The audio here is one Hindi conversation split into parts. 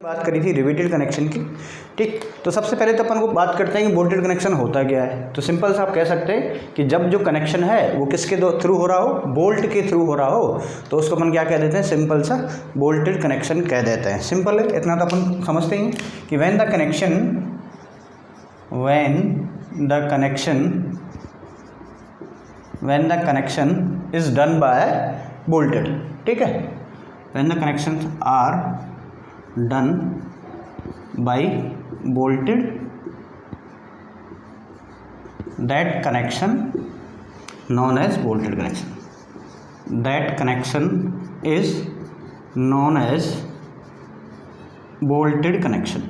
बात करी थी रिवेटेड कनेक्शन की। ठीक, तो सबसे पहले तो अपन को बात करते हैं कि बोल्टेड कनेक्शन होता क्या है। तो सिंपल सा आप कह सकते हैं कि जब जो कनेक्शन है वो किसके थ्रू हो रहा हो, बोल्ट के थ्रू हो रहा हो, तो उसको अपन क्या कह देते हैं, सिंपल सा बोल्टेड कनेक्शन कह देते हैं। सिंपल है, इतना तो अपन समझते ही कि when the connection is done by bolted. ठीक है, when the connections are done by bolted, that connection known as bolted connection. That connection is known as bolted connection.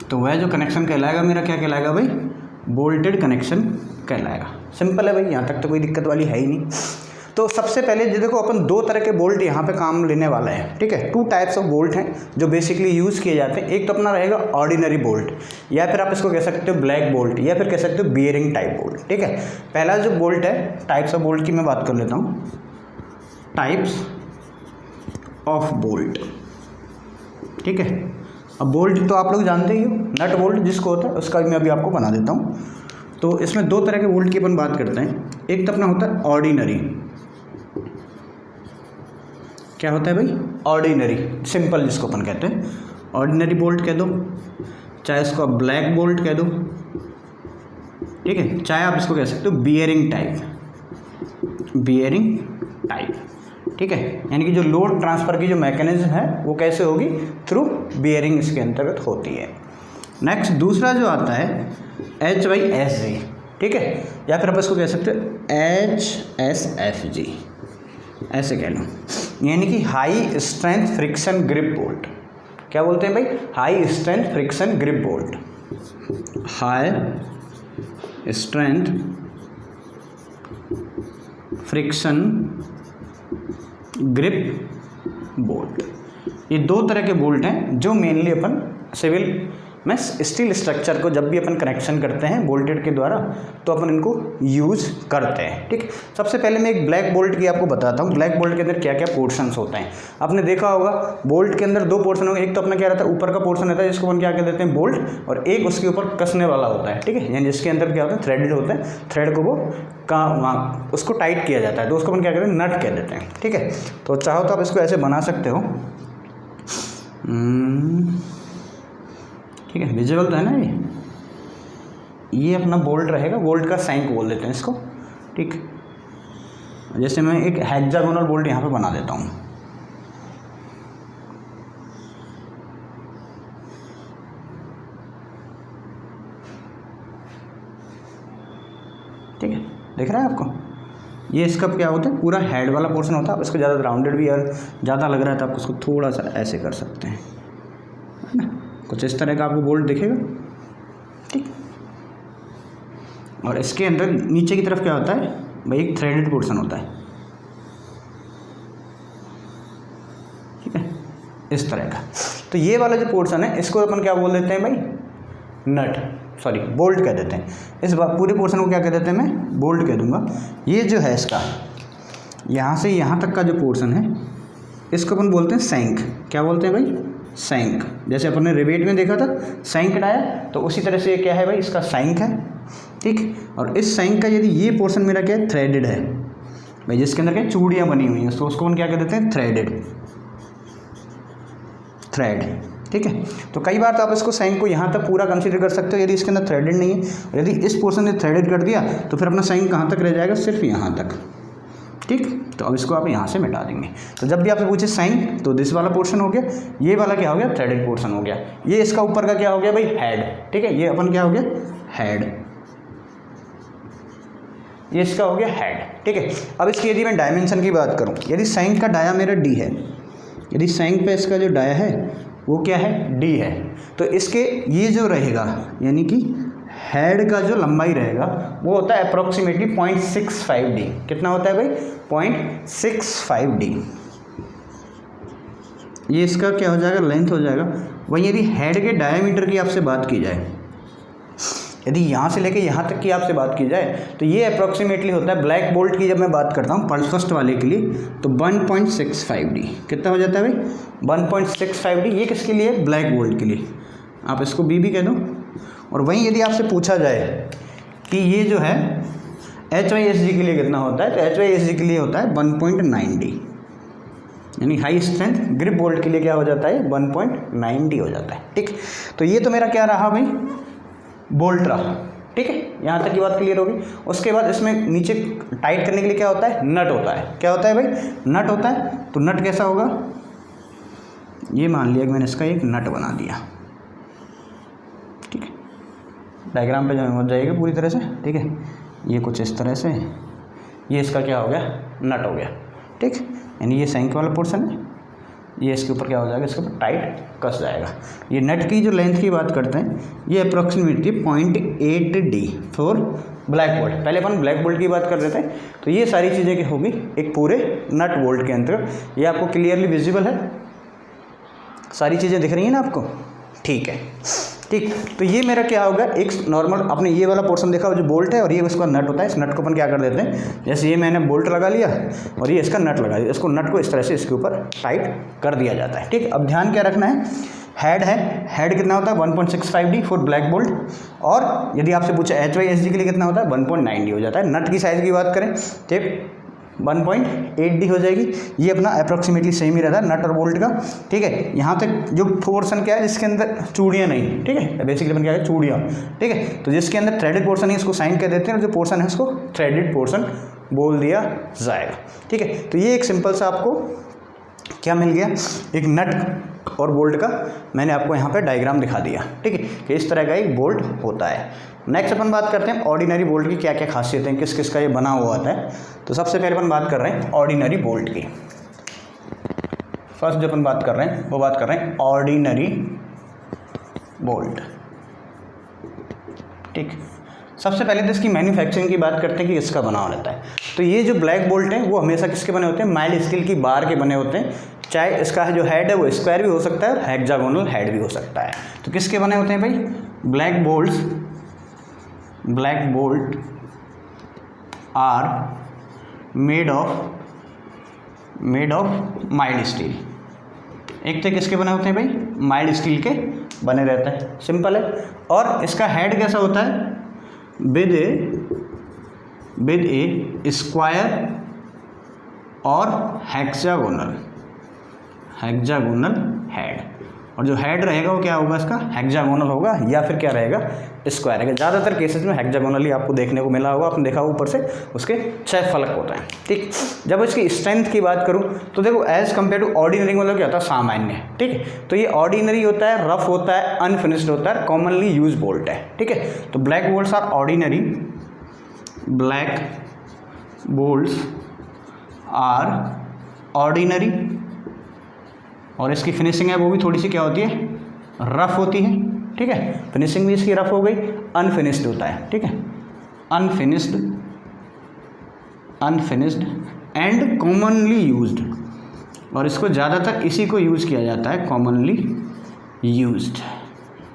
तो वह जो कनेक्शन कहलाएगा मेरा क्या कहलाएगा भाई, बोल्टेड कनेक्शन कहलाएगा। सिंपल है भाई, यहाँ तक तो कोई दिक्कत वाली है ही नहीं। तो सबसे पहले देखो अपन दो तरह के बोल्ट यहाँ पे काम लेने वाला है। ठीक है, टू टाइप्स ऑफ बोल्ट हैं जो बेसिकली यूज़ किए जाते हैं। एक तो अपना रहेगा ऑर्डिनरी बोल्ट, या फिर आप इसको कह सकते हो ब्लैक बोल्ट, या फिर कह सकते हो बियरिंग टाइप बोल्ट। ठीक है, पहला जो बोल्ट है, टाइप्स ऑफ बोल्ट की मैं बात कर लेता हूँ। टाइप्स ऑफ बोल्ट, ठीक है। अब बोल्ट तो आप लोग जानते ही हो, नट बोल्ट जिसको होता है, उसका भी मैं अभी आपको बना देता हूँ। तो इसमें दो तरह के बोल्ट की अपन बात करते हैं। एक तो अपना होता है ऑर्डिनरी। क्या होता है भाई, ऑर्डिनरी, सिंपल जिसको अपन कहते हैं ऑर्डिनरी बोल्ट कह दो, चाहे इसको आप ब्लैक बोल्ट कह दो। ठीक है, चाहे आप इसको कह सकते हो बियरिंग टाइप। ठीक है, यानी कि जो लोड ट्रांसफ़र की जो मैकेनिज्म है वो कैसे होगी, थ्रू बियरिंग इसके अंतर्गत होती है। नेक्स्ट दूसरा जो आता है HYSG। ठीक है, या फिर आप इसको कह सकते हो HSFG, ऐसे कह लो, यानी कि high strength friction grip bolt. क्या बोलते हैं भाई, high strength friction grip bolt, high strength friction grip bolt. ये दो तरह के बोल्ट हैं जो मेनली अपन सिविल में स्टील स्ट्रक्चर को जब भी अपन कनेक्शन करते हैं बोल्टेड के द्वारा, तो अपन इनको यूज़ करते हैं। ठीक, सबसे पहले मैं एक ब्लैक बोल्ट की आपको बताता हूँ। ब्लैक बोल्ट के अंदर क्या क्या पोर्शंस होते हैं। आपने देखा होगा बोल्ट के अंदर दो पोर्शन होंगे। एक तो अपना क्या रहता है, ऊपर का पोर्शन रहता है जिसको अपन क्या कह देते हैं, बोल्ट, और एक उसके ऊपर कसने वाला होता है। ठीक है, यानी जिसके अंदर क्या होता है, थ्रेडेड होता है, थ्रेड को वो वहाँ उसको टाइट किया जाता है, तो उसको अपन क्या कहते हैं, नट कह देते हैं। ठीक है, तो चाहो तो आप इसको ऐसे बना सकते हो। ठीक है, विजिबल तो है ना ये अपना बोल्ट रहेगा, बोल्ट का सैंक बोल देते हैं इसको। ठीक, जैसे मैं एक हेक्सागोनल बोल्ट यहाँ पे बना देता हूँ। ठीक है, देख रहा है आपको, ये इसका क्या होता है, पूरा हेड वाला पोर्शन होता है। आप इसको ज़्यादा राउंडेड भी और ज़्यादा लग रहा है तो आप उसको थोड़ा सा ऐसे कर सकते हैं, है ना, कुछ इस तरह का आपको बोल्ट दिखेगा। ठीक, और इसके अंदर नीचे की तरफ क्या होता है भाई, एक थ्रेडेड पोर्शन होता है। ठीक है, इस तरह का। तो ये वाला जो पोर्शन है इसको अपन क्या बोल देते हैं भाई, बोल्ट कह देते हैं। इस पूरे पोर्शन को क्या कह देते हैं, मैं बोल्ट कह दूंगा। ये जो है इसका यहाँ से यहाँ तक का जो पोर्शन है इसको अपन बोलते हैं सैंक। क्या बोलते हैं भाई, सैंक। जैसे अपन ने रिवेट में देखा था सैंक डाया, तो उसी तरह से ये क्या है भाई, इसका सैंक है। ठीक, और इस सैंक का यदि ये पोर्शन मेरा क्या है, थ्रेडेड है भाई, जिसके अंदर क्या चूड़ियाँ बनी हुई हैं, तो उसको हम क्या कह देते हैं, थ्रेड। ठीक है, तो कई बार तो आप इसको सैंक को यहाँ तक पूरा कंसीडर कर सकते हो यदि इसके अंदर थ्रेडेड नहीं है। यदि इस पोर्शन ने थ्रेडेड कर दिया तो फिर अपना सैंक कहाँ तक रह जाएगा, सिर्फ यहाँ तक। ठीक, तो अब इसको आप यहाँ से मिटा देंगे। तो जब भी आपसे पूछे सैंक, तो दिस वाला पोर्शन हो गया, ये वाला क्या हो गया, थ्रेडेड पोर्शन हो गया। ये इसका ऊपर का क्या हो गया भाई, हेड। ठीक है, ये अपन क्या हो गया, हेड, ये इसका हो गया हेड। ठीक है, अब इसकी यदि मैं डायमेंशन की बात करूँ, यदि सैंक का डाया मेरा डी है, यदि सैंक पे इसका जो डाया है वो क्या है, डी है, तो इसके ये जो रहेगा यानी कि हेड का जो लंबाई रहेगा वो होता है अप्रॉक्सीमेटली 0.65 डी। कितना होता है भाई, 0.65 डी। ये इसका क्या हो जाएगा, लेंथ हो जाएगा। वहीं यदि हेड के डायमीटर की आपसे बात की जाए यदि यहाँ से लेके यहाँ तक की आपसे बात की जाए तो ये अप्रॉक्सीमेटली होता है ब्लैक बोल्ट की। जब मैं बात करता हूँ फर्स्ट वाले के लिए तो 1.65D कितना हो जाता है भाई 1.65D। ये किसके लिए? ब्लैक बोल्ट के लिए। आप इसको बी भी कह दो। और वहीं यदि आपसे पूछा जाए कि ये जो है HYSG के लिए कितना होता है, तो HYSG के लिए होता है 1.9D, यानी हाई स्ट्रेंथ ग्रिप बोल्ट के लिए क्या हो जाता है 1.9D हो जाता है। ठीक, तो ये तो मेरा क्या रहा भाई बोल्ट रहा। ठीक है, यहाँ तक की बात क्लियर होगी। उसके बाद इसमें नीचे टाइट करने के लिए क्या होता है नट होता है। क्या होता है भाई नट होता है। तो नट कैसा होगा, ये मान लिया कि मैंने इसका एक नट बना दिया। ठीक है, डायग्राम पे जो हो जाएगा पूरी तरह से। ठीक है, ये कुछ इस तरह से, ये इसका क्या हो गया नट हो गया। ठीक, यानी ये सैंक वाला पोर्शन है, ये इसके ऊपर क्या हो जाएगा, इसके ऊपर टाइट कस जाएगा। ये नट की जो लेंथ की बात करते हैं ये approximately 0.8D for black bolt. पहले अपन ब्लैक बोल्ट की बात कर रहे थे। तो ये सारी चीज़ें क्या होगी एक पूरे नट बोल्ट के अंतर्गत। ये आपको क्लियरली विजिबल है, सारी चीज़ें दिख रही हैं ना आपको। ठीक है, ठीक, तो ये मेरा क्या होगा एक नॉर्मल आपने ये वाला पोर्शन देखा जो बोल्ट है और ये उसका नट होता है। इस नट को अपन क्या कर देते हैं, जैसे ये मैंने बोल्ट लगा लिया और ये इसका नट लगा दिया, इसको नट को इस तरह से इसके ऊपर टाइट कर दिया जाता है। ठीक, अब ध्यान क्या रखना है, हेड है, हेड कितना होता है 1.65D फॉर ब्लैक बोल्ट। और यदि आपसे पूछे HYSG के लिए कितना होता है 1.9D हो जाता है। नट की साइज़ की बात करें ठीक 1.8D हो जाएगी। ये अपना अप्रॉक्सीमेटली सेम ही रहता है नट और बोल्ट का। ठीक है, यहाँ तक जो पोर्शन क्या है जिसके अंदर चूड़ियाँ नहीं, ठीक है, बेसिकली अपन क्या है चूड़ियाँ। ठीक है, तो जिसके अंदर थ्रेडेड पोर्शन है इसको साइन कर देते हैं और जो पोर्शन है उसको थ्रेडेड पोर्शन बोल दिया जाएगा। ठीक है, तो ये एक सिंपल सा आपको क्या मिल गया, एक नट और बोल्ट का मैंने आपको यहाँ पे डायग्राम दिखा दिया। ठीक है, कि इस तरह का एक बोल्ट होता है। नेक्स्ट अपन बात करते हैं ऑर्डिनरी बोल्ट की क्या क्या खासियतें, किस किस का ये बना हुआ होता है। तो सबसे पहले अपन बात कर रहे हैं ऑर्डिनरी बोल्ट की। फर्स्ट जो अपन बात कर रहे हैं वो बात कर रहे हैं ऑर्डिनरी बोल्ट। ठीक, सबसे पहले तो इसकी मैन्युफैक्चरिंग की बात करते हैं कि इसका बना हुआ रहता है। तो ये जो ब्लैक बोल्ट है वो हमेशा किसके बने होते हैं, माइल्ड स्टील की बार के बने होते हैं। चाहे इसका जो हेड है वो स्क्वायर भी हो सकता है और हेक्सागोनल हेड भी हो सकता है। तो किसके बने होते हैं भाई, black bolt are made of mild steel. एक तो किसके बने होते हैं भाई, माइल्ड स्टील के बने रहते हैं, सिंपल है। और इसका हेड कैसा होता है, विद ए स्क्वायर और हेक्सागोनल हेड। और जो हेड रहेगा वो क्या होगा, इसका हेक्सागोनल होगा या फिर क्या रहेगा स्क्वायर रहेगा। ज़्यादातर केसेस में हेक्सागोनल ही आपको देखने को मिला होगा, आपने देखा ऊपर से उसके 6 फलक होते हैं। ठीक, जब इसकी स्ट्रेंथ की बात करूं तो देखो एज कम्पेयर टू ऑर्डिनरी मतलब क्या होता है सामान्य। ठीक है, तो ये ऑर्डिनरी होता है, रफ होता है, अनफिनिश्ड होता है, कॉमनली यूज बोल्ट है। ठीक है, तो black bolts are ordinary, black bolts are ordinary. और इसकी फिनिशिंग है वो भी थोड़ी सी क्या होती है, रफ होती है। ठीक है, फिनिशिंग भी इसकी रफ हो गई, अनफिनिश्ड होता है। ठीक है, अनफिनिश्ड एंड कॉमनली यूज्ड। और इसको ज़्यादातर इसी को यूज़ किया जाता है, कॉमनली यूज्ड।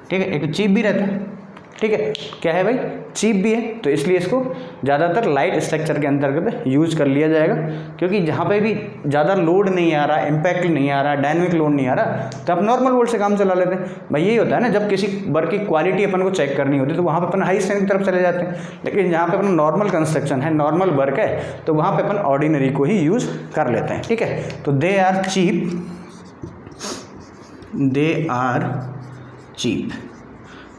ठीक है, एक चीप भी रहता है। ठीक है, क्या है भाई चीप भी है, तो इसलिए इसको ज़्यादातर लाइट स्ट्रक्चर के अंतर्गत यूज़ कर लिया जाएगा। क्योंकि जहाँ पे भी ज़्यादा लोड नहीं आ रहा, इम्पैक्ट नहीं आ रहा, डायनेमिक लोड नहीं आ रहा, तो आप नॉर्मल बोल्ट से काम चला लेते हैं। भाई यही होता है ना, जब किसी वर्क की क्वालिटी अपन को चेक करनी होती है तो वहाँ पे अपन हाई स्ट्रेंथ की तरफ चले जाते हैं। लेकिन जहाँ पे अपन नॉर्मल कंस्ट्रक्शन है, नॉर्मल वर्क है, तो वहाँ पे अपन ऑर्डिनरी को ही यूज़ कर लेते हैं। ठीक है, तो दे आर चीप।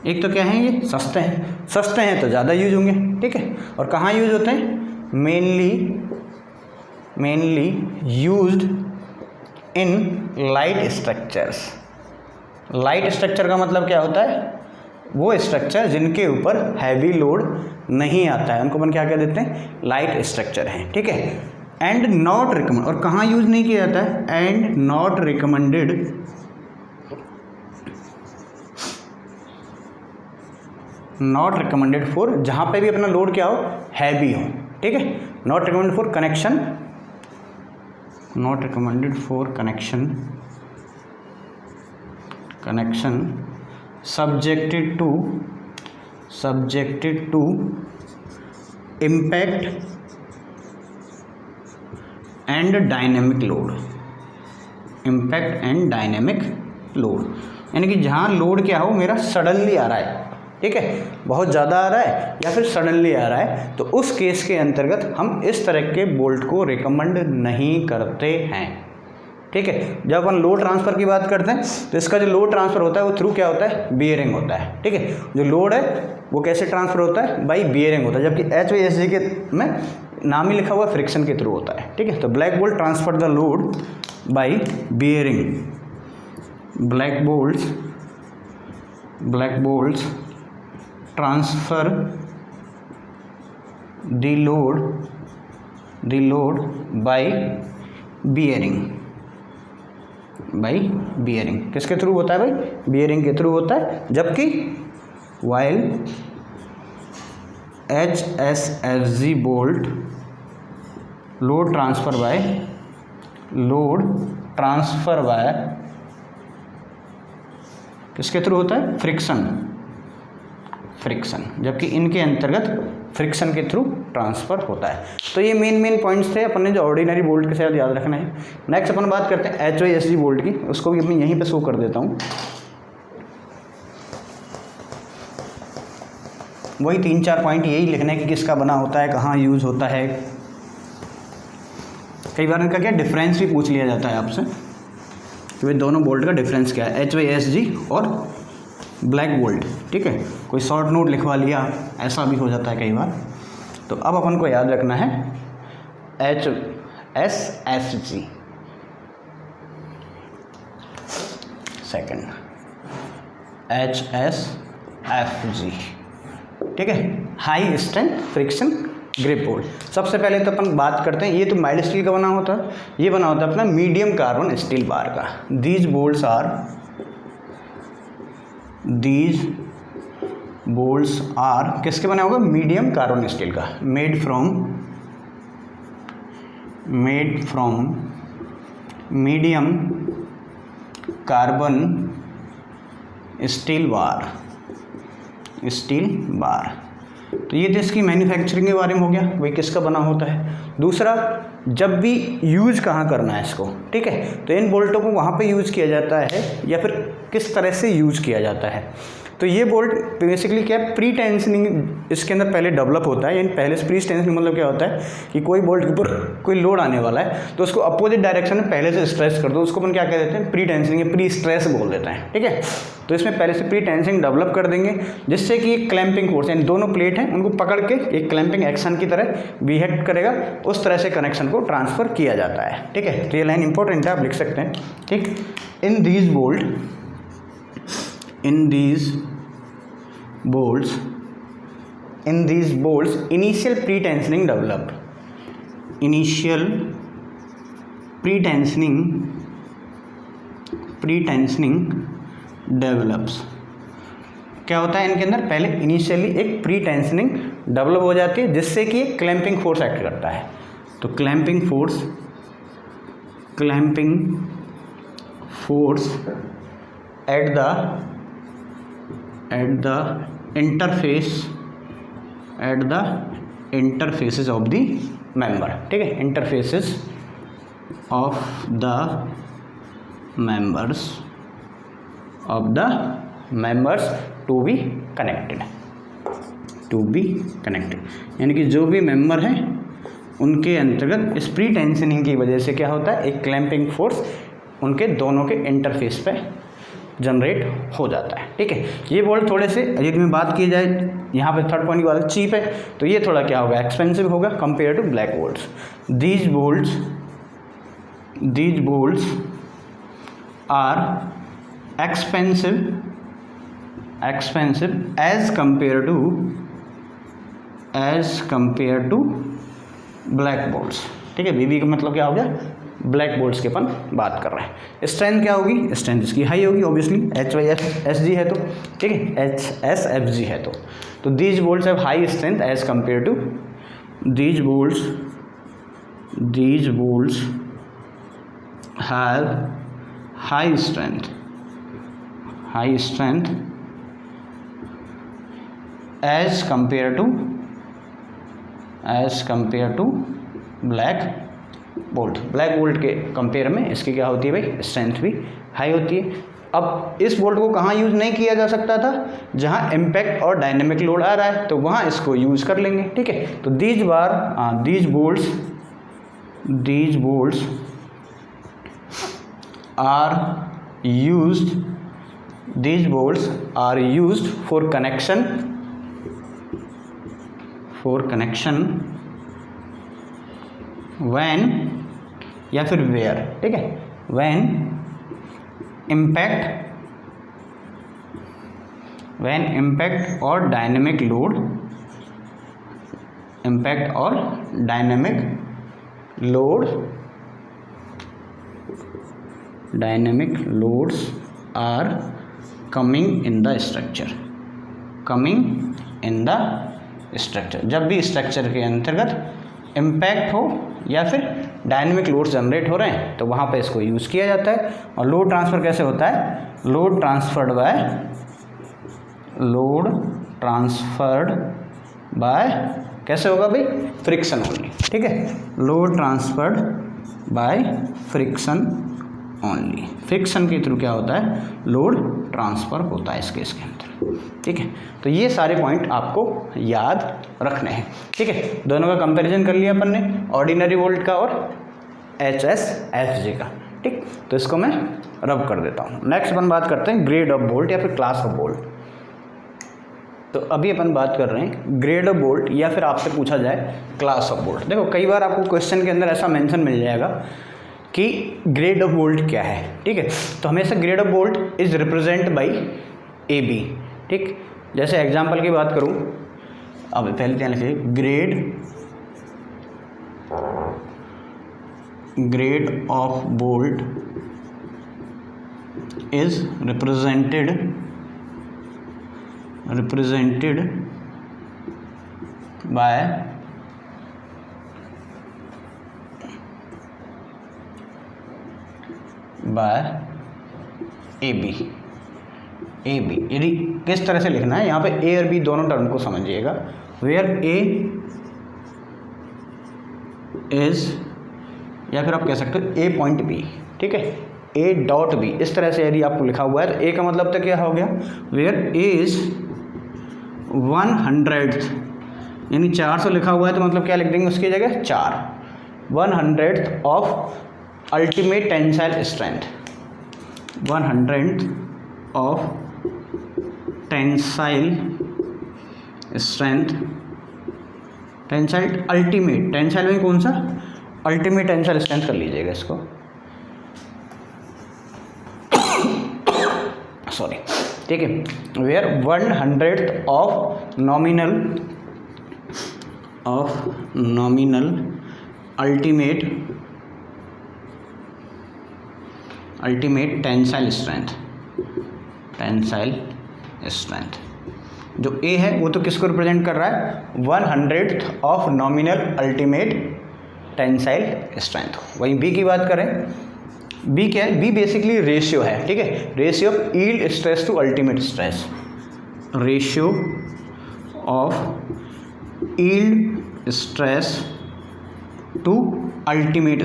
एक तो क्या है ये सस्ते हैं तो ज़्यादा यूज होंगे। ठीक है, और कहाँ यूज होते हैं, mainly used in light structures. Light structure का मतलब क्या होता है, वो स्ट्रक्चर जिनके ऊपर हैवी लोड नहीं आता है उनको अपन क्या कह देते हैं, लाइट स्ट्रक्चर हैं। ठीक है, एंड नॉट रिकमेंड, और कहाँ यूज नहीं किया जाता है, एंड नॉट रिकमेंडेड फॉर, जहाँ पे भी अपना लोड क्या हो, हैवी हो। ठीक है, not recommended for connection subjected to subjected to impact and dynamic load, impact and dynamic load, यानी कि जहाँ लोड क्या हो मेरा सडनली आ रहा है, ठीक है, बहुत ज़्यादा आ रहा है या फिर सडनली आ रहा है, तो उस केस के अंतर्गत हम इस तरह के बोल्ट को रिकमेंड नहीं करते हैं, ठीक है। जब अपन लोड ट्रांसफ़र की बात करते हैं तो इसका जो लोड ट्रांसफ़र होता है वो थ्रू क्या होता है, बियरिंग होता है, ठीक है। जो लोड है वो कैसे ट्रांसफ़र होता है, बाई बियरिंग होता है, जबकि HYSG के में नाम ही लिखा हुआ फ्रिक्शन के थ्रू होता है, ठीक है। तो black bolt transfer the load by bearing, black bolts transfer the load by bearing, किसके थ्रू होता है भाई, बियरिंग के थ्रू होता है, जबकि while HSFG bolt load transfer by किसके थ्रू होता है, फ्रिक्शन, जबकि इनके अंतर्गत फ्रिक्शन के थ्रू ट्रांसफ़र होता है। तो ये मेन पॉइंट्स थे अपन ने जो ऑर्डिनरी बोल्ट के साथ याद रखना है। नेक्स्ट अपन बात करते हैं HYSG बोल्ट की, उसको भी मैं यहीं पे शो कर देता हूँ। वही 3-4 पॉइंट यही लिखना है कि किसका बना होता है, कहाँ यूज़ होता है। कई बार इनका क्या डिफरेंस भी पूछ लिया जाता है आपसे कि भाई दोनों बोल्ट का डिफरेंस क्या है, HYSG और ब्लैक बोल्ट, ठीक है। कोई शॉर्ट नोट लिखवा लिया, ऐसा भी हो जाता है कई बार। तो अब अपन को याद रखना है HSFG, सेकंड HSFG, ठीक है, high strength friction grip bolt. सबसे पहले तो अपन बात करते हैं, ये तो माइल्ड स्टील का बना होता है, ये बना होता है अपना मीडियम कार्बन स्टील बार का। दीज बोल्ट्स आर किसके बना होगा, मीडियम कार्बन स्टील का, made from medium carbon steel bar. तो ये तो इसकी मैन्युफैक्चरिंग के बारे में हो गया, भाई किसका बना होता है। दूसरा, जब भी यूज कहाँ करना है इसको, ठीक है, तो इन बोल्टों को वहाँ पे यूज़ किया जाता है या फिर किस तरह से यूज़ किया जाता है। तो ये बोल्ट बेसिकली क्या है, प्री टेंशनिंग इसके अंदर पहले डेवलप होता है, यानी पहले से प्री टेंशनिंग मतलब क्या होता है कि कोई बोल्ट के ऊपर कोई लोड आने वाला है तो उसको अपोजिट डायरेक्शन में पहले से स्ट्रेस कर दो, उसको अपन क्या कह देते हैं, प्री टेंशनिंग या प्री स्ट्रेस बोल देते हैं, ठीक है। तो इसमें पहले से प्री टेंशनिंग डेवलप कर देंगे, जिससे कि एक क्लैंपिंग फोर्स, यानी दोनों प्लेट हैं उनको पकड़ के एक क्लैंपिंग एक्शन की तरह बिहेव करेगा, उस तरह से कनेक्शन को ट्रांसफ़र किया जाता है, ठीक है। तो ये लाइन इंपॉर्टेंट है, आप लिख सकते हैं, ठीक। In these bolts initial pre-tensioning develops। क्या होता है इनके अंदर, पहले इनिशियली एक प्री टेंशनिंग डेवलप हो जाती है, जिससे कि एक क्लैंपिंग फोर्स एक्ट करता है। तो clamping force at the interfaces of the member, ठीक है, interfaces of the members to be connected, यानी कि जो भी मेंबर हैं उनके अंतर्गत इस प्री टेंशनिंग की वजह से क्या होता है, एक क्लैंपिंग फोर्स उनके दोनों के इंटरफेस पे जनरेट हो जाता है, ठीक है। ये बोल्ट थोड़े से, यदि में बात की जाए यहाँ पे थर्ड पॉइंट की बात चीप है, तो ये थोड़ा क्या होगा, एक्सपेंसिव होगा compare to black bolts. These bolts are expensive as compared to black bolts, ठीक है। बीबी का मतलब क्या हो गया, ब्लैक बोल्ट्स के अपन बात कर रहे हैं। स्ट्रेंथ क्या होगी, स्ट्रेंथ इसकी हाई होगी ऑब्वियसली, HYSG है तो, ठीक है, HSFG है तो these bolts have high strength as compare to these bolts have high strength as compare to black bolt. Black bolt के कंपेयर में इसकी क्या होती है भाई, स्ट्रेंथ भी हाई होती है। अब इस बोल्ट को कहाँ यूज़ नहीं किया जा सकता था, जहाँ इम्पैक्ट और डायनेमिक लोड आ रहा है, तो वहाँ इसको यूज़ कर लेंगे, ठीक है। तो these bolts are used for connection when या फिर वेयर, ठीक है, व्हेन इम्पैक्ट और dynamic loads are coming in the structure. जब भी स्ट्रक्चर के अंतर्गत इम्पैक्ट हो या फिर डायनेमिक लोड जनरेट हो रहे हैं तो वहाँ पे इसको यूज़ किया जाता है। और लोड ट्रांसफ़र कैसे होता है, लोड ट्रांसफर्ड बाय कैसे होगा भाई, फ्रिक्शन ओनली, ठीक है। Load transferred by friction only, friction के थ्रू क्या होता है, लोड ट्रांसफ़र होता है इस केस के अंदर, ठीक है। तो ये सारे पॉइंट आपको याद रखने हैं, ठीक है। दोनों का कंपैरिजन कर लिया अपन ने, ऑर्डिनरी वोल्ट का और HSFG का, ठीक। तो इसको मैं रब कर देता हूँ। नेक्स्ट अपन बात करते हैं ग्रेड ऑफ बोल्ट या फिर क्लास ऑफ बोल्ट। तो अभी अपन बात कर रहे हैं ग्रेड ऑफ बोल्ट या फिर आपसे पूछा जाए क्लास ऑफ बोल्ट। देखो कई बार आपको क्वेश्चन के अंदर ऐसा मेंशन मिल जाएगा कि ग्रेड ऑफ बोल्ट क्या है, ठीक है। तो हमेशा grade of bolt is represent by AB, ठीक। जैसे एग्जांपल की बात करूं, अब पहले ध्यान रखिए, grade of bolt is represented by AB। यदि किस तरह से लिखना है, यहाँ पे A और B दोनों टर्म को समझिएगा। वेयर A इज, या फिर आप कह सकते हो A पॉइंट B, ठीक है, A डॉट B, इस तरह से यदि आपको लिखा हुआ है तो A का मतलब तो क्या हो गया, वेयर A इज 100th, यानी 400 लिखा हुआ है तो मतलब क्या लिख देंगे उसकी जगह 4, 100th of ultimate tensile strength, 100th of tensile strength, tensile ultimate, tensile में कौन सा, अल्टीमेट टेंसाइल स्ट्रेंथ कर लीजिएगा इसको, सॉरी, ठीक है। Where 100th of nominal ultimate tensile strength, जो A है वो तो किसको रिप्रेजेंट कर रहा है, 100th of nominal ultimate tensile strength. वहीं B की बात करें, B क्या है, B बेसिकली रेशियो है, ठीक है, ratio of yield stress to ultimate stress, ratio of yield stress to ultimate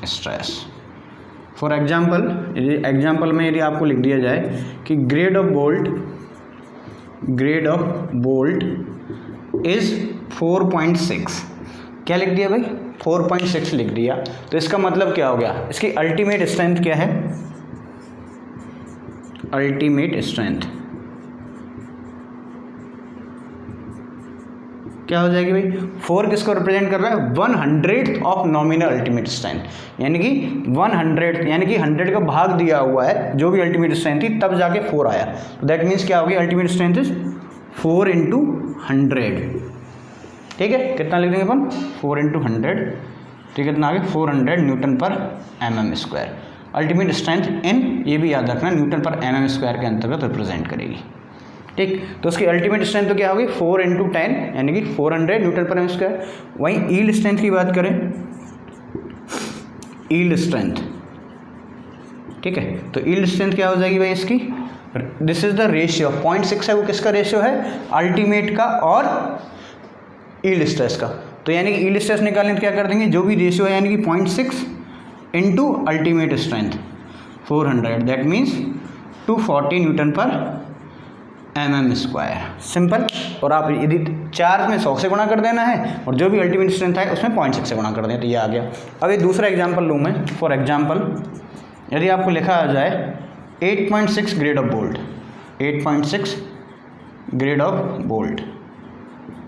stress. For example में यदि आपको लिख दिया जाए कि ग्रेड ऑफ बोल्ट इज 4.6, क्या लिख दिया भाई, 4.6 लिख दिया, तो इसका मतलब क्या हो गया, इसकी अल्टीमेट स्ट्रेंथ क्या है, अल्टीमेट स्ट्रेंथ क्या हो जाएगी भाई, 4 किसको रिप्रेजेंट कर रहा है, 100th of nominal ultimate strength, यानी कि 100th, यानी कि 100 का भाग दिया हुआ है जो भी अल्टीमेट स्ट्रेंथ थी तब जाके 4 आया, तो दैट मीन्स क्या होगी, अल्टीमेट स्ट्रेंथ इज 4 × 100, ठीक है। कितना लिख देंगे अपन, 4 × 100, ठीक है, कितना आगे 400 न्यूटन पर mm²। अल्टीमेट स्ट्रेंथ इन, ये भी याद रखना, न्यूटन पर mm² के अंतर्गत रिप्रेजेंट करेगी, ठीक। तो उसकी अल्टीमेट स्ट्रेंथ तो क्या होगी, 4 × 10, यानी कि 400 न्यूटन पर mm²। वहीं यील्ड स्ट्रेंथ की बात करें, यील्ड स्ट्रेंथ, ठीक है, तो यील्ड स्ट्रेंथ क्या हो जाएगी भाई इसकी, दिस इज द रेशियो, 0.6 है वो किसका रेशियो है, अल्टीमेट का और यील्ड स्ट्रेस का। तो यानी कि यील्ड स्ट्रेस निकालने क्या कर देंगे, जो भी रेशियो है यानी कि 0.6 into ultimate strength 400, that means 240 Newton पर mm स्क्वायर, सिंपल। और आप यदि 4 में 100 से गुणा कर देना है और जो भी अल्टीमेट स्ट्रेंथ है उसमें 0.6 से गुणा कर दें, तो ये आ गया। अब एक दूसरा एग्जांपल लूँ मैं, फॉर एग्जांपल यदि आपको लिखा आ जाए 8.6 grade of bolt, 8.6 grade of bolt,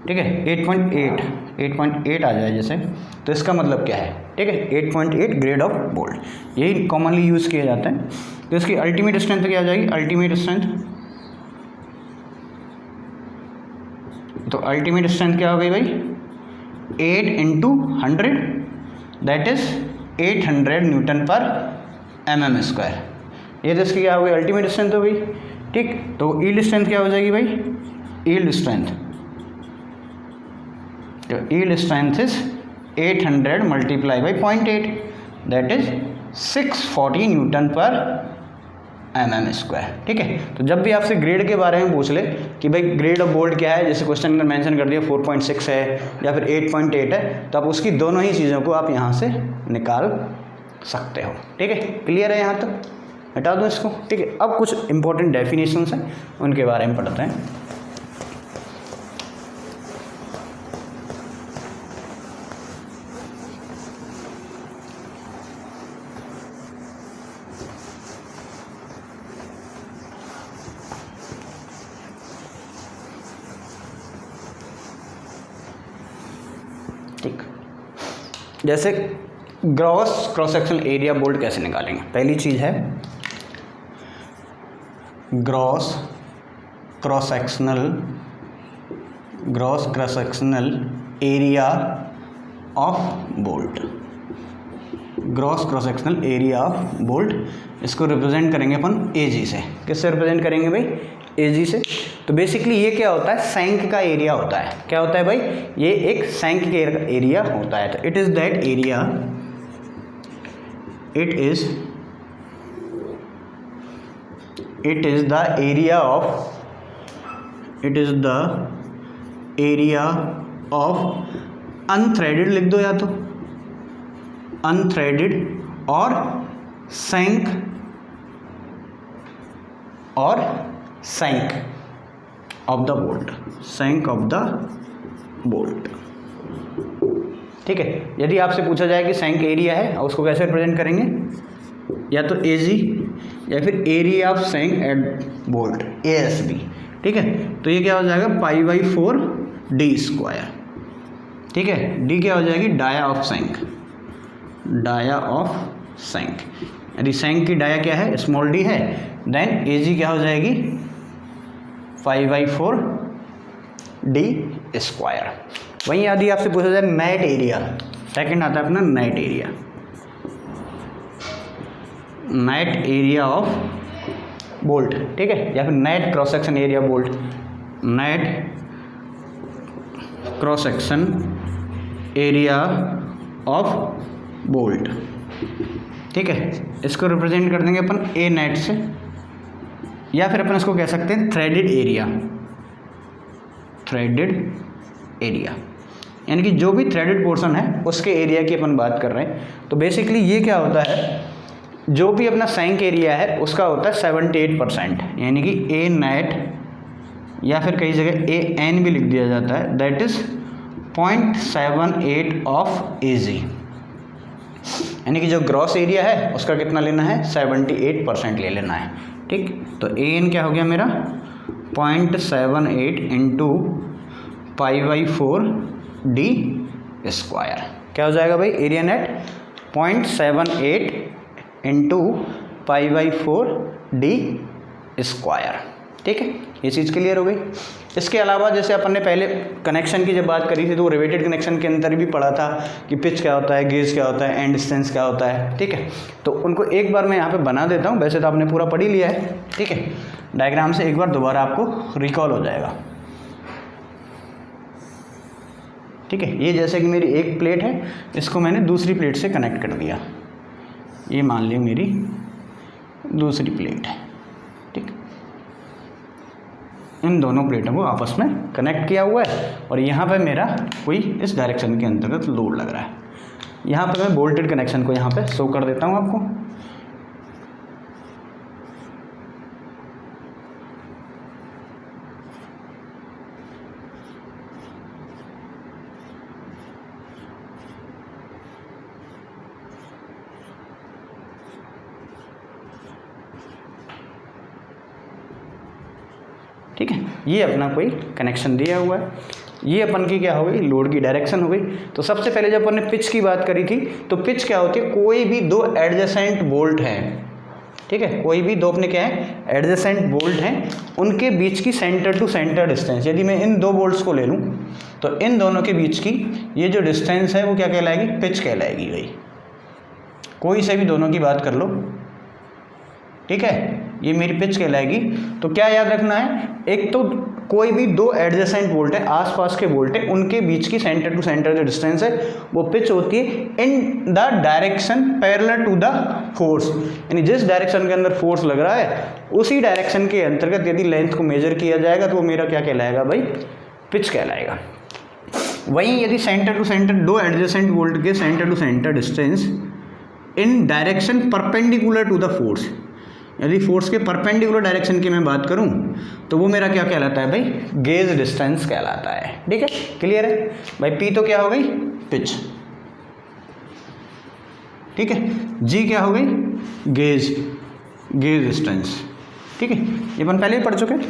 ठीक है, 8.8 आ जाए जैसे, तो इसका मतलब क्या है, ठीक है, 8.8 ग्रेड ऑफ बोल्ट, यही कॉमनली यूज़ किया जाता है। तो इसकी अल्टीमेट स्ट्रेंथ क्या आ जाएगी, अल्टीमेट स्ट्रेंथ, तो अल्टीमेट स्ट्रेंथ क्या हो गई भाई, 8 इंटू 100, दैट इज 800 न्यूटन पर mm स्क्वायर, ये तो इसकी क्या हो गई, अल्टीमेट स्ट्रेंथ हो गई, ठीक। तो यील्ड स्ट्रेंथ क्या हो जाएगी भाई, यील्ड स्ट्रेंथ, तो yield strength is 800 multiply by 0.8, that is 640 Newton पर mm स्क्वायर, ठीक है। तो जब भी आपसे ग्रेड के बारे में पूछ ले कि भाई ग्रेड ऑफ बोल्ट क्या है, जैसे क्वेश्चन में मेंशन कर दिया 4.6 है या फिर 8.8 है, तो आप उसकी दोनों ही चीज़ों को आप यहाँ से निकाल सकते हो, ठीक है। क्लियर है यहाँ तक, हटा दो इसको, ठीक है। अब कुछ इंपॉर्टेंट डेफिनेशंस हैं उनके बारे में पढ़ते हैं। ठीक, जैसे gross cross sectional area bolt कैसे निकालेंगे, पहली चीज़ है gross cross sectional area of bolt, gross cross sectional area of bolt, इसको रिप्रेजेंट करेंगे अपन एजी से। किससे रिप्रेजेंट करेंगे भाई, एजी से। तो बेसिकली ये क्या होता है, सैंक का एरिया होता है। क्या होता है भाई, ये एक सैंक का एरिया होता है। तो it is that area, it is the area of unthreaded लिख दो, या तो अनथ्रेडेड और shank of the bolt, shank of the bolt, ठीक है। यदि आपसे पूछा जाए कि सैंक एरिया है और उसको कैसे रिप्रेजेंट करेंगे, या तो एजी या फिर area of shank at bolt, ASB, ठीक है। तो ये क्या हो जाएगा, π/4 d स्क्वायर, ठीक है। डी क्या हो जाएगी, डाया ऑफ सैंक, डाया ऑफ सैंक। यदि सैंक की डाया क्या है, स्मॉल d है, देन एजी क्या हो जाएगी, π/4 d स्क्वायर। वहीं यदि आपसे पूछा जाए नेट एरिया, सेकंड आता है अपना net area, net area of bolt, ठीक है, या फिर net cross section area bolt, net cross section area of bolt, ठीक है। इसको रिप्रेजेंट कर देंगे अपन ए नेट से, या फिर अपन इसको कह सकते हैं थ्रेडेड एरिया, थ्रेडेड एरिया, यानी कि जो भी थ्रेडेड पोर्शन है उसके एरिया की अपन बात कर रहे हैं। तो बेसिकली ये क्या होता है, जो भी अपना सैंक एरिया है उसका होता है 78%, यानी कि ए नेट या फिर कई जगह ए एन भी लिख दिया जाता है, दैट इज 0.78 ऑफ एजी, यानी कि जो ग्रॉस एरिया है उसका कितना लेना है, 78% ले लेना है, ठीक। तो ए एन क्या हो गया मेरा, 0.78 इंटू π/4 d स्क्वायर, क्या हो जाएगा भाई, area net 0.78 into π/4 d square, ठीक है। ये चीज़ क्लियर हो गई। इसके अलावा जैसे अपन ने पहले कनेक्शन की जब बात करी थी तो रिवेटेड कनेक्शन के अंदर भी पढ़ा था कि पिच क्या होता है, गेज क्या होता है, एंड डिस्टेंस क्या होता है, ठीक है। तो उनको एक बार मैं यहाँ पे बना देता हूँ, वैसे तो आपने पूरा पढ़ ही लिया है, ठीक है। डायग्राम से एक बार दोबारा आपको रिकॉल हो जाएगा, ठीक है। ये जैसे कि मेरी एक प्लेट है, इसको मैंने दूसरी प्लेट से कनेक्ट कर दिया, ये मान ली मेरी दूसरी प्लेट है, ठीक। इन दोनों प्लेटों को आपस में कनेक्ट किया हुआ है और यहाँ पे मेरा कोई इस डायरेक्शन के अंतर्गत लोड लग रहा है। यहाँ पे मैं बोल्टेड कनेक्शन को यहाँ पे शो कर देता हूँ आपको। ठीक है, ये अपना कोई कनेक्शन दिया हुआ है। ये अपन की क्या हो गई, लोड की डायरेक्शन हो गई। तो सबसे पहले जब अपन ने पिच की बात करी थी, तो पिच क्या होती है, कोई भी दो एडजेसेंट बोल्ट हैं, ठीक है, कोई भी दो अपने क्या है एडजेसेंट बोल्ट हैं, उनके बीच की सेंटर टू सेंटर डिस्टेंस। यदि मैं इन दो बोल्ट्स को ले लूँ तो इन दोनों के बीच की ये जो डिस्टेंस है वो क्या कहलाएगी, पिच कहलाएगी भाई। कोई से भी दोनों की बात कर लो, ठीक है, ये मेरी पिच कहलाएगी। तो क्या याद रखना है, एक तो कोई भी दो एडजेसेंट बोल्ट है, आसपास के बोल्ट है, उनके बीच की सेंटर टू सेंटर जो डिस्टेंस है वो पिच होती है in the direction parallel to the force. यानी जिस डायरेक्शन के अंदर फोर्स लग रहा है उसी डायरेक्शन के अंतर्गत यदि लेंथ को मेजर किया जाएगा तो वो मेरा क्या कहलाएगा भाई, पिच कहलाएगा। वहीं यदि सेंटर टू सेंटर दो एडजेसेंट बोल्ट के centre to centre distance in direction perpendicular to the force, यदि फोर्स के परपेंडिकुलर डायरेक्शन की मैं बात करूं तो वो मेरा क्या कहलाता है भाई, गेज डिस्टेंस कहलाता है। ठीक है, क्लियर है भाई। पी तो क्या हो गई, पिच, ठीक है, जी क्या हो गई, गेज डिस्टेंस। ठीक है, ये अपन पहले ही पढ़ चुके हैं।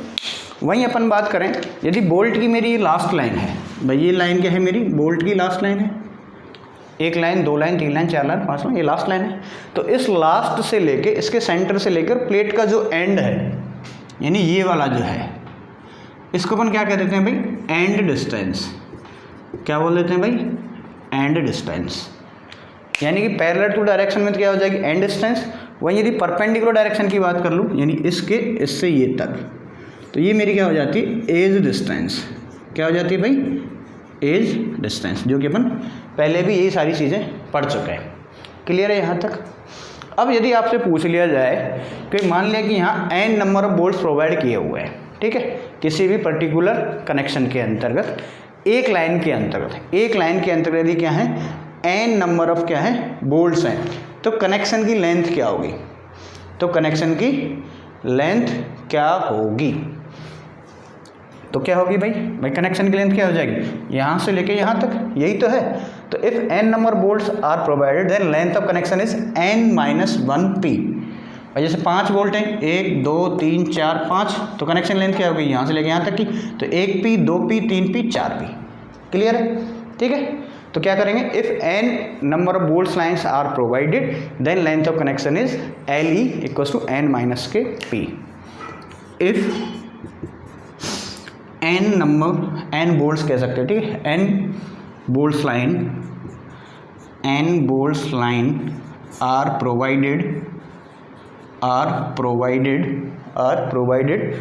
वहीं अपन बात करें यदि बोल्ट की मेरी लास्ट लाइन है भाई, ये लाइन क्या है मेरी, बोल्ट की लास्ट लाइन है, एक लाइन, दो लाइन, तीन लाइन, चार लाइन, पांच लाइन, ये लास्ट लाइन है। तो इस लास्ट से लेके इसके सेंटर से लेकर प्लेट का जो एंड है, यानी ये वाला जो है, इसको अपन क्या कह देते हैं भाई, एंड डिस्टेंस। क्या बोल देते हैं भाई, एंड डिस्टेंस। यानी कि पैरेलल टू डायरेक्शन में तो क्या हो जाएगी, एंड डिस्टेंस। वहीं यदि परपेंडिकुलर डायरेक्शन की बात कर लूँ, यानी इसके इससे ये तक, तो ये मेरी क्या हो जाती है, एज डिस्टेंस। क्या हो जाती है भाई, एज डिस्टेंस, जो कि अपन पहले भी यही सारी चीज़ें पढ़ चुके हैं। क्लियर है यहाँ तक। अब यदि आपसे पूछ लिया जाए कि मान लिया कि यहाँ n number of bolts provide किए हुए हैं, ठीक है, किसी भी पर्टिकुलर कनेक्शन के अंतर्गत, एक लाइन के अंतर्गत यदि क्या है, n नंबर ऑफ क्या है बोल्ट्स हैं, तो कनेक्शन की लेंथ क्या होगी, तो कनेक्शन की लेंथ क्या होगी, तो क्या होगी भाई कनेक्शन की लेंथ क्या हो जाएगी, यहाँ से लेके यहाँ तक, यही तो है। तो if n number bolts are provided then length of connection is n-1p। और जैसे 5 बोल्ट हैं, 1 2 3 4 5, तो कनेक्शन लेंथ क्या होगी, यहाँ से लेके यहाँ तक की, तो 1p 2p 3p 4p। Clear है, ठीक है। तो क्या करेंगे, if n number of bolts lines are provided then length of connection is LE = n-k p। If n bolts कह सकते हैं, ठीक है, n bolts line are provided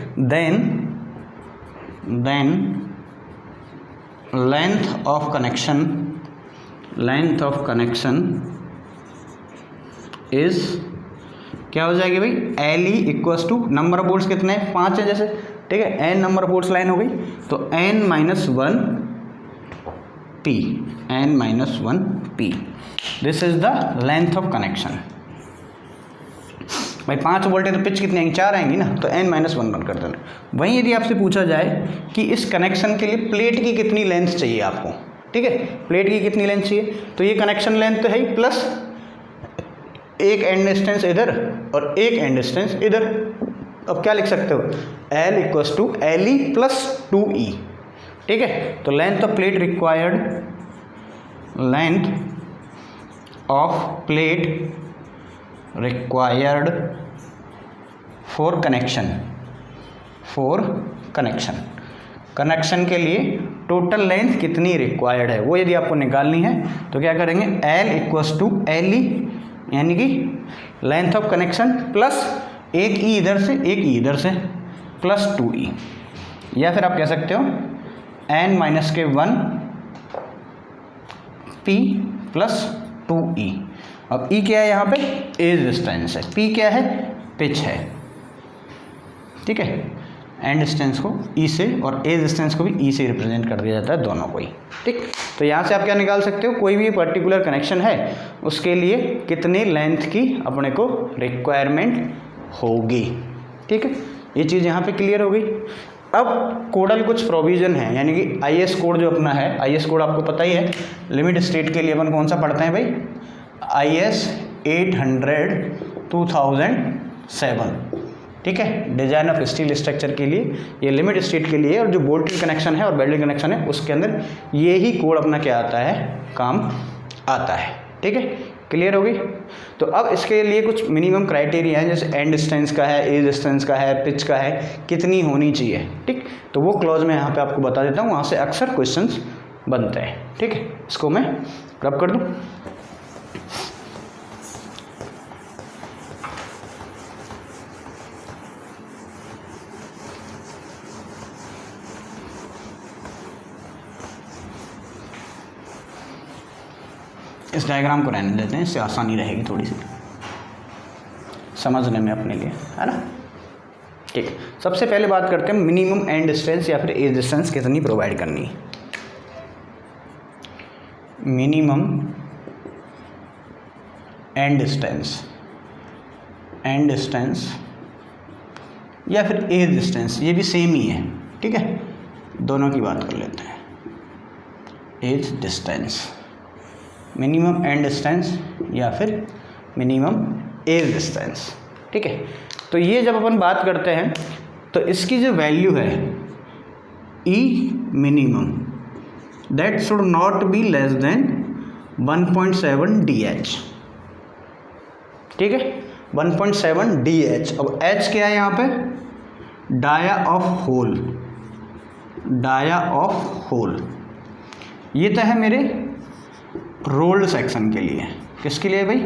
then length of connection is क्या हो जाएगी भाई, LE = नंबर ऑफ बोल्ट्स कितने हैं, 5 है जैसे, ठीक है, n number of bolts line हो गई, तो n-1p, this is the length of connection. भाई 5 वोल्ट है तो पिच कितनी आएंगी, 4 आएंगी ना, तो n-1 बन कर देना। वहीं यदि आपसे पूछा जाए कि इस कनेक्शन के लिए प्लेट की कितनी लेंथ चाहिए आपको, ठीक है, प्लेट की कितनी लेंथ चाहिए, तो ये कनेक्शन लेंथ तो है ही, प्लस एक एंड डिस्टेंस इधर और एक एंड डिस्टेंस इधर। अब क्या लिख सकते हो, L = LE + 2E, ठीक है। तो length of plate required for connection के लिए टोटल लेंथ कितनी रिक्वायर्ड है, वो यदि आपको निकालनी है तो क्या करेंगे, L = LE, यानी कि लेंथ ऑफ कनेक्शन प्लस एक ई इधर से एक ई इधर से प्लस 2E, या फिर आप कह सकते हो n-1 p + 2E। अब E क्या है यहाँ पे, एज डिस्टेंस है, P क्या है, पिच है, ठीक है, एंड डिस्टेंस को ई से और एज डिस्टेंस को भी ई से रिप्रेजेंट कर दिया जाता है, दोनों को ही। ठीक, तो यहाँ से आप क्या निकाल सकते हो, कोई भी पर्टिकुलर कनेक्शन है उसके लिए कितने लेंथ की अपने को रिक्वायरमेंट होगी। ठीक है, ये चीज़ यहाँ पे क्लियर हो गई। अब कोडल कुछ प्रोविज़न है, यानी कि आईएस कोड जो अपना है, आईएस कोड आपको पता ही है, लिमिट स्टेट के लिए अपन कौन सा पढ़ते हैं भाई, आईएस 800/2007। ठीक है, डिजाइन ऑफ स्टील स्ट्रक्चर के लिए ये लिमिट स्टेट के लिए, और जो बोल्टेड कनेक्शन है और वेल्डेड कनेक्शन है उसके अंदर ये ही कोड अपना क्या आता है, काम आता है। ठीक है, क्लियर हो गई। तो अब इसके लिए कुछ मिनिमम क्राइटेरिया है, जैसे एंड डिस्टेंस का है, एज डिस्टेंस का है, पिच का है, कितनी होनी चाहिए। ठीक, तो वो क्लॉज मैं यहाँ पे आपको बता देता हूँ, वहाँ से अक्सर क्वेश्चंस बनते हैं। ठीक है, इसको मैं रब कर दूँ। इस डायग्राम को रहने देते हैं, इससे आसानी रहेगी थोड़ी सी समझने में अपने लिए, है ना। ठीक, सबसे पहले बात करते हैं मिनिमम एंड डिस्टेंस या फिर एज डिस्टेंस कितनी प्रोवाइड करनी है। मिनिमम एंड डिस्टेंस या फिर एज डिस्टेंस, ये भी सेम ही है। ठीक है, दोनों की बात कर लेते हैं। Edge distance, minimum end distance या फिर मिनिमम एज डिस्टेंस। ठीक है, तो ये जब अपन बात करते हैं तो इसकी जो वैल्यू है e minimum that should not be less than 1.7 DH। ठीक है, 1.7 DH। अब H क्या है यहाँ पे, dia of hole, dia of hole. ये तो है मेरे रोल्ड सेक्शन के लिए। किसके लिए भाई,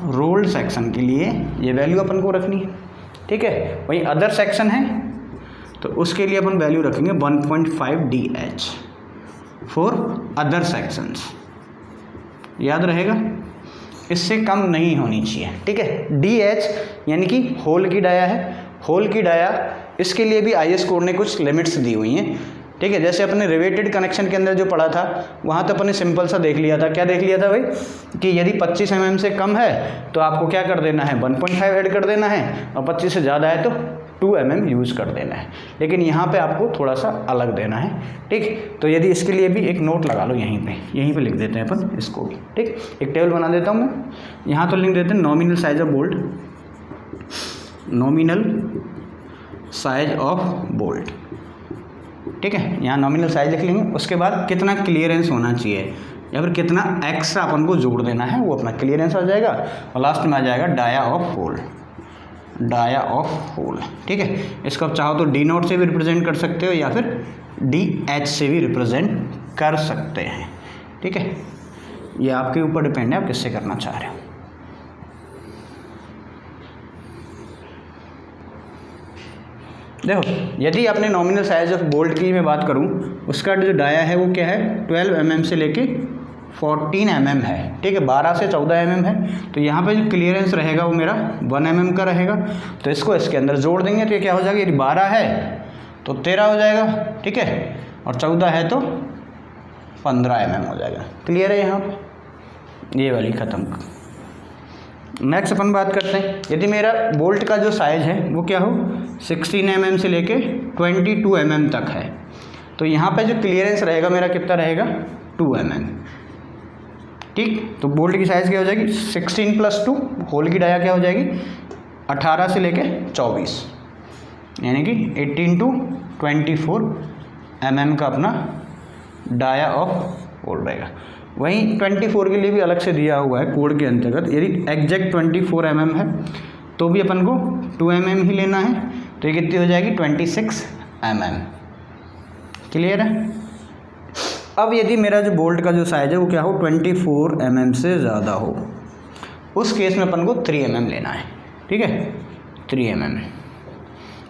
रोल्ड सेक्शन के लिए ये वैल्यू अपन को रखनी है। ठीक है, वहीं अदर सेक्शन है तो उसके लिए अपन वैल्यू रखेंगे 1.5 DH फॉर अदर सेक्शंस, याद रहेगा, इससे कम नहीं होनी चाहिए। ठीक है, DH यानी कि होल की डाया है, होल की डाया, इसके लिए भी आईएस कोड ने कुछ लिमिट्स दी हुई हैं। ठीक है, जैसे अपने रिवेटेड कनेक्शन के अंदर जो पढ़ा था वहाँ तो अपने सिंपल सा देख लिया था। क्या देख लिया था भाई, कि यदि 25 mm से कम है तो आपको क्या कर देना है, 1.5 ऐड कर देना है, और 25 से ज़्यादा है तो 2 mm यूज़ कर देना है। लेकिन यहाँ पे आपको थोड़ा सा अलग देना है। ठीक, तो यदि इसके लिए भी एक नोट लगा लो, यहीं पे लिख देते हैं अपन इसको भी। ठीक, एक टेबल बना देता हूँ मैं, यहाँ तो लिख देते हैं nominal size of bolt, nominal size of bolt. ठीक है, यहाँ नॉमिनल साइज लिख लेंगे, उसके बाद कितना क्लियरेंस होना चाहिए या फिर कितना एक्स्ट्रा अपन को जोड़ देना है, वो अपना क्लियरेंस आ जाएगा, और लास्ट में आ जाएगा dia of hole, dia of hole. ठीक है, इसको आप चाहो तो डी नोट से भी रिप्रेजेंट कर सकते हो या फिर DH से भी रिप्रेजेंट कर सकते हैं। ठीक है, ये आपके ऊपर डिपेंड है आप किससे करना चाह रहे हो। देखो, यदि आपने नॉमिनल साइज ऑफ बोल्ट की मैं बात करूं, उसका जो डाया है वो क्या है, 12 mm से लेके 14 mm है। ठीक है, 12 से 14 mm है। तो यहाँ पे जो क्लियरेंस रहेगा वो मेरा 1 mm का रहेगा। तो इसको इसके अंदर जोड़ देंगे तो ये क्या हो जाएगा, यदि 12 है तो 13 हो जाएगा। ठीक है, और 14 है तो 15 mm हो जाएगा। क्लियर है यहाँ पे, ये वाली ख़त्म। नेक्स्ट अपन बात करते हैं, यदि मेरा बोल्ट का जो साइज है वो क्या हो, 16 mm से लेके 22 mm तक है, तो यहाँ पे जो क्लियरेंस रहेगा मेरा कितना रहेगा, 2 mm। ठीक, तो बोल्ट की साइज़ क्या हो जाएगी, 16 + 2, होल की डाया क्या हो जाएगी 18 से लेके 24, यानी कि 18 to 24 mm का अपना डाया ऑफ होल रहेगा। वहीं 24 के लिए भी अलग से दिया हुआ है कोड के अंतर्गत, यदि एग्जैक्ट 24 mm है तो भी अपन को 2 mm ही लेना है, तो ये कितनी हो जाएगी 26 mm। क्लियर है। अब यदि मेरा जो बोल्ट का जो साइज है वो क्या हो, 24 mm से ज़्यादा हो, उस केस में अपन को 3 mm लेना है। ठीक है, 3 mm,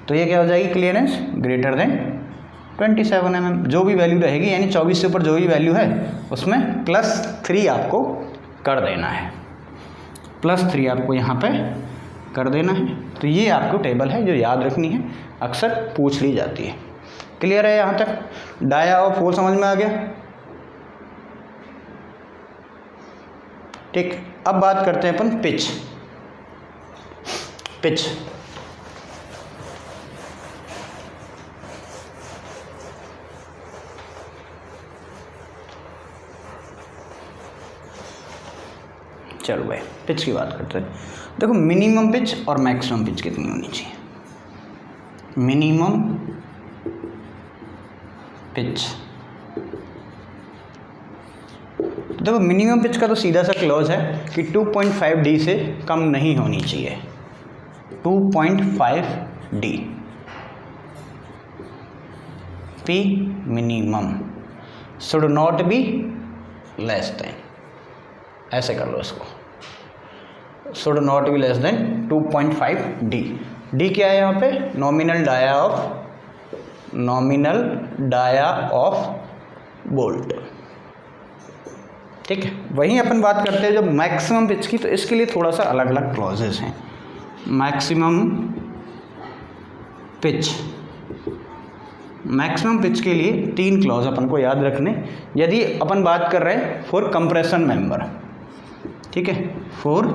तो ये क्या हो जाएगी, क्लियरेंस ग्रेटर देन 27 mm। जो भी वैल्यू रहेगी, यानी 24 से ऊपर जो भी वैल्यू है उसमें +3 आपको कर देना है, +3 आपको यहाँ पे कर देना है। तो ये आपको टेबल है जो याद रखनी है, अक्सर पूछ ली जाती है। क्लियर है यहाँ तक? डाया ऑफ होल समझ में आ गया? ठीक, अब बात करते हैं अपन पिच। पिच चलो भाई पिच की बात करते हैं। देखो मिनिमम पिच और मैक्सिमम पिच कितनी होनी चाहिए। मिनिमम पिच, देखो मिनिमम पिच का तो सीधा सा क्लॉज है कि 2.5 डी से कम नहीं होनी चाहिए। 2.5 D P minimum should not be less than, ऐसे कर लो इसको, should not be less than 2.5 D. D क्या है यहाँ पे? Nominal dia of bolt. ठीक है, वहीं अपन बात करते हैं जब मैक्सिमम पिच की, तो इसके लिए थोड़ा सा अलग अलग क्लॉजेस हैं। मैक्सिमम पिच के लिए 3 क्लॉज अपन को याद रखने। यदि अपन बात कर रहे हैं फॉर कंप्रेशन मेंबर, ठीक है, फॉर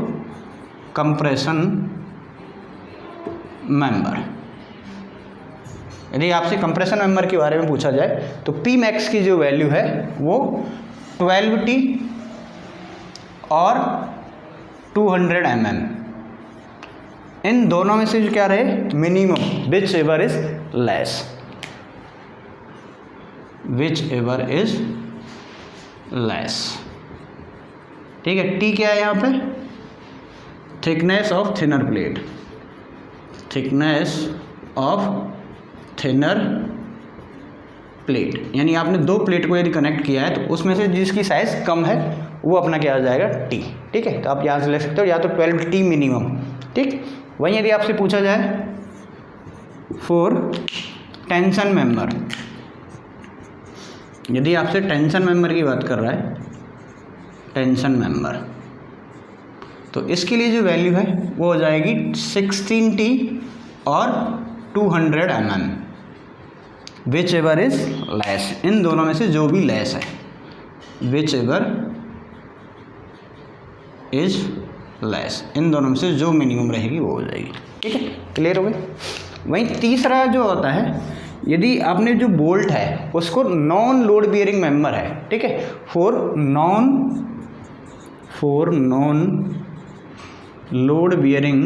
कंप्रेशन मेंबर, यदि आपसे कंप्रेशन मेंबर के बारे में पूछा जाए तो पी मैक्स की जो वैल्यू है वो 12T और 200 mm, इन दोनों में से जो क्या रहे? Minimum, which ever is less, which ever is less. ठीक है, टी क्या है यहाँ पे? Thickness of thinner plate, thickness of thinner plate, यानी आपने 2 प्लेट को यदि कनेक्ट किया है तो उसमें से जिसकी साइज़ कम है वो अपना क्या आ जाएगा? टी। ठीक है, तो आप यहाँ से ले सकते हो या तो 12T मिनिमम। ठीक, वहीं यदि आपसे पूछा जाए फॉर टेंशन मेंबर, यदि आपसे टेंशन मेंबर की बात कर रहा है, टेंशन मेंबर, तो इसके लिए जो वैल्यू है वो हो जाएगी 16T और 200 mm, whichever is less, इन दोनों में से जो भी लेस है, विच एवर इज लेस, इन दोनों में से जो मिनिमम रहेगी वो हो जाएगी। ठीक है, क्लियर हो गई? वहीं तीसरा जो होता है, यदि आपने जो बोल्ट है उसको नॉन लोड बियरिंग मेंबर है, ठीक है, for non load bearing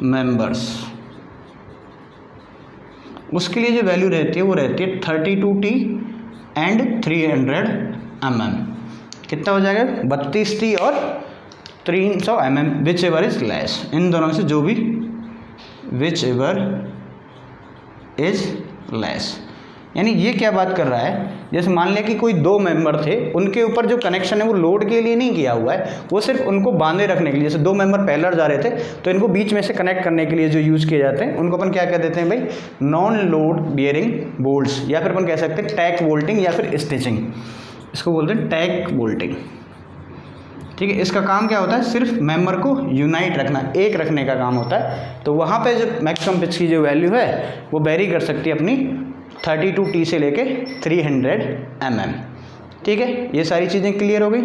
members, उसके लिए जो वैल्यू रहती है वो रहती है 32T एंड 300 mm। कितना हो जाएगा? 32T और 300 mm, whichever is less, इन दोनों में से जो भी विच एवर इज लेस। यानी ये क्या बात कर रहा है, जैसे मान लिया कि कोई 2 मेंबर थे, उनके ऊपर जो कनेक्शन है वो लोड के लिए नहीं किया हुआ है, वो सिर्फ उनको बांधे रखने के लिए, जैसे 2 मेंबर पैरेलल जा रहे थे तो इनको बीच में से कनेक्ट करने के लिए जो यूज़ किए जाते हैं उनको अपन क्या कह देते हैं भाई? नॉन लोड बियरिंग बोल्ट्स, या फिर अपन कह सकते हैं टैक बोल्टिंग या फिर स्टिचिंग, इसको बोलते हैं टैक बोल्टिंग। ठीक है, इसका काम क्या होता है? सिर्फ मेंबर को यूनाइट रखना, एक रखने का काम होता है। तो वहाँ पे जो मैक्सिमम पिच की जो वैल्यू है वो वेरी कर सकती है अपनी 32T से लेके 300 mm। ठीक है, ये सारी चीज़ें क्लियर हो गई?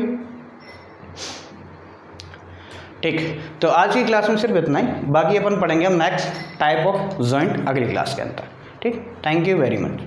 ठीक, तो आज की क्लास में सिर्फ इतना ही, बाकी अपन पढ़ेंगे हम नेक्स्ट टाइप ऑफ जॉइंट अगली क्लास के अंदर। ठीक, थैंक यू वेरी मच।